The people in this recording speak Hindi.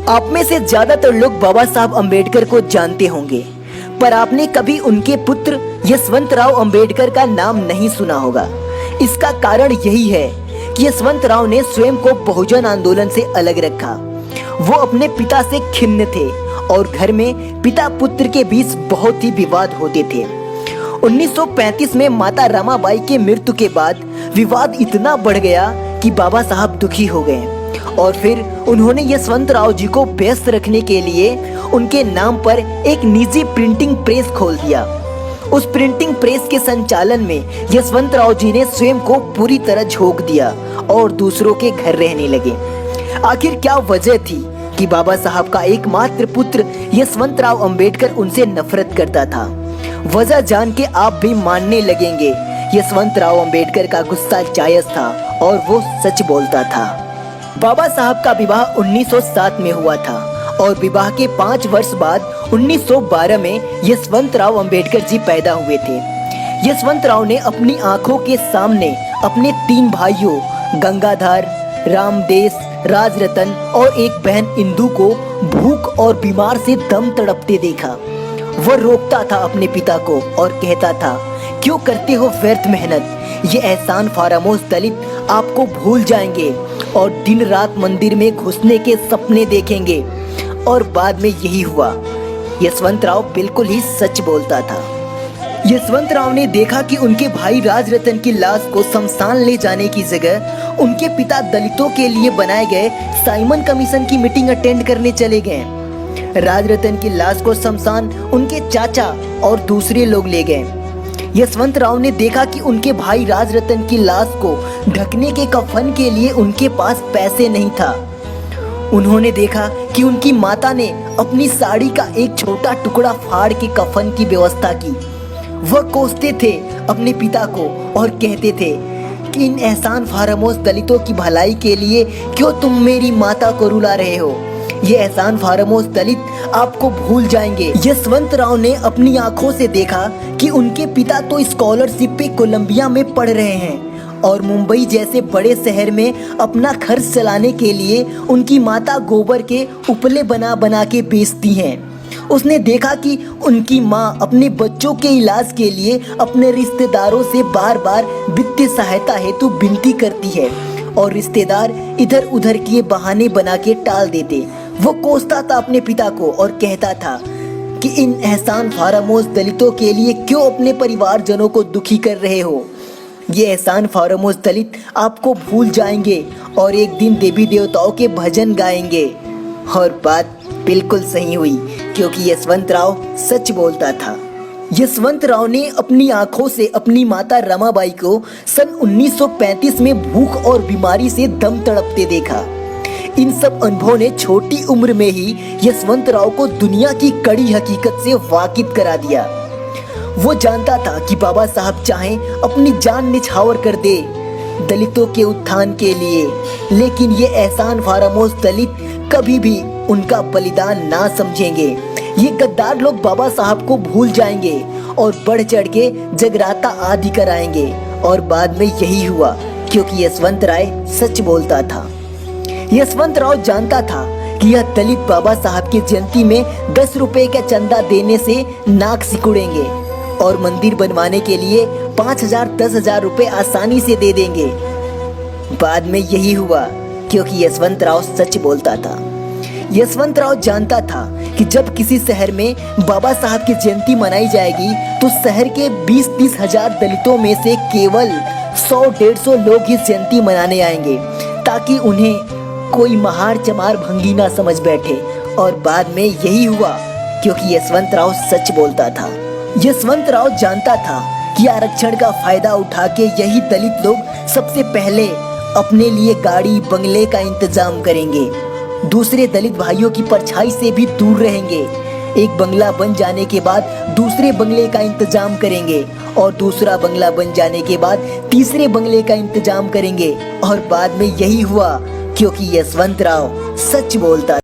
आप में से ज्यादातर लोग बाबा साहब अम्बेडकर को जानते होंगे, पर आपने कभी उनके पुत्र यशवंतराव अम्बेडकर का नाम नहीं सुना होगा। इसका कारण यही है कि यशवंतराव ने स्वयं को बहुजन आंदोलन से अलग रखा। वो अपने पिता से खिन्न थे और घर में पिता पुत्र के बीच बहुत ही विवाद होते थे। 1935 में माता रमाबाई के मृत्यु के बाद विवाद इतना बढ़ गया कि बाबा साहब दुखी हो गए और फिर उन्होंने यशवंतराव जी को व्यस्त रखने के लिए उनके नाम पर एक निजी प्रिंटिंग प्रेस खोल दिया। उस प्रिंटिंग प्रेस के संचालन में यशवंतराव जी ने स्वयं को पूरी तरह झोंक दिया और दूसरों के घर रहने लगे। आखिर क्या वजह थी कि बाबा साहब का एकमात्र पुत्र यशवंतराव अम्बेडकर उनसे नफरत करता था? वजह जान के आप भी मानने लगेंगे, यशवंतराव अम्बेडकर का गुस्सा जायज था और वो सच बोलता था। बाबा साहब का विवाह 1907 में हुआ था और विवाह के 5 वर्ष बाद 1912 में यशवंतराव अम्बेडकर जी पैदा हुए थे। यशवंतराव ने अपनी आंखों के सामने अपने 3 भाइयों गंगाधर, रामदेस, राजरतन और एक बहन इंदु को भूख और बीमार से दम तड़पते देखा। वह रोकता था अपने पिता को और कहता था, क्यों करते हो व्यर्थ मेहनत? ये एहसान फरामोश दलित आपको भूल जाएंगे और दिन रात मंदिर में घुसने के सपने देखेंगे। और बाद में यही हुआ। यशवंतराव बिल्कुल ही सच बोलता था। यशवंतराव ने देखा कि उनके भाई राजरतन की लाश को शमशान ले जाने की जगह उनके पिता दलितों के लिए बनाए गए साइमन कमीशन की मीटिंग अटेंड करने चले गए। राजरतन की लाश को शमशान उनके चाचा और दूसरे लोग ले गए। यशवंतराव ने देखा कि उनके भाई राजरतन की लाश को ढकने के कफन के लिए उनके पास पैसे नहीं था। उन्होंने देखा कि उनकी माता ने अपनी साड़ी का एक छोटा टुकड़ा फाड़ के कफन की व्यवस्था की। वह कोसते थे अपने पिता को और कहते थे कि इन एहसान फरामोश दलितों की भलाई के लिए क्यों तुम मेरी माता को रुला रहे हो? ये एहसान फरामोश दलित आपको भूल जाएंगे। यशवंतराव ने अपनी आंखों से देखा कि उनके पिता तो स्कॉलरशिप पे कोलंबिया में पढ़ रहे हैं और मुंबई जैसे बड़े शहर में अपना खर्च चलाने के लिए उनकी माता गोबर के उपले बना बना के बेचती हैं। उसने देखा कि उनकी माँ अपने बच्चों के इलाज के लिए अपने रिश्तेदारों से बार बार वित्तीय सहायता हेतु विनती करती है और रिश्तेदार इधर उधर किए बहाने बना के टाल देते। वो कोसता था अपने पिता को और कहता था कि इन एहसान फरामोश दलितों के लिए क्यों अपने परिवारजनों को दुखी कर रहे हो? ये एहसान फरामोश दलित आपको भूल जाएंगे और एक दिन देवी देवताओं के भजन गाएंगे। और बात बिल्कुल सही हुई, क्योंकि यशवंतराव सच बोलता था। यशवंतराव ने अपनी आंखों से अपनी माता रमाबाई को सन 1935 में भूख और बीमारी से दम तड़पते देखा। इन सब अनुभवों ने छोटी उम्र में ही यशवंतराव को दुनिया की कड़ी हकीकत से वाकिफ करा दिया। वो जानता था कि बाबा साहब चाहें अपनी जान निछावर कर दे दलितों के उत्थान के लिए, लेकिन ये एहसान फरामोश दलित कभी भी उनका बलिदान ना समझेंगे। ये गद्दार लोग बाबा साहब को भूल जाएंगे और बढ़ चढ़ के जगराता आदि कराएंगे। और बाद में यही हुआ, क्योंकि यशवंतराव सच बोलता था। यशवंतराव जानता था कि यह दलित बाबा साहब की जयंती में 10 रुपए का चंदा देने से नाक सिकुड़ेंगे और मंदिर बनवाने के लिए 5,000 10,000 रुपए आसानी से दे देंगे। बाद में यही हुआ, क्योंकि यशवंतराव सच बोलता था। यशवंतराव जानता था कि जब किसी शहर में बाबा साहब की जयंती मनाई जाएगी तो शहर के 20-30 हजार दलितों में से केवल 100-150 लोग इस जयंती मनाने आएंगे, ताकि उन्हें कोई महार चमार भंगी ना समझ बैठे। और बाद में यही हुआ, क्योंकि यशवंतराव सच बोलता था। यशवंतराव जानता था कि आरक्षण का फायदा उठा के यही दलित लोग सबसे पहले अपने लिए गाड़ी बंगले का इंतजाम करेंगे, दूसरे दलित भाइयों की परछाई से भी दूर रहेंगे। एक बंगला बन जाने के बाद दूसरे बंगले का इंतजाम करेंगे और दूसरा बंगला बन जाने के बाद तीसरे बंगले का इंतजाम करेंगे। और बाद में यही हुआ, क्योंकि यशवंतराव सच बोलता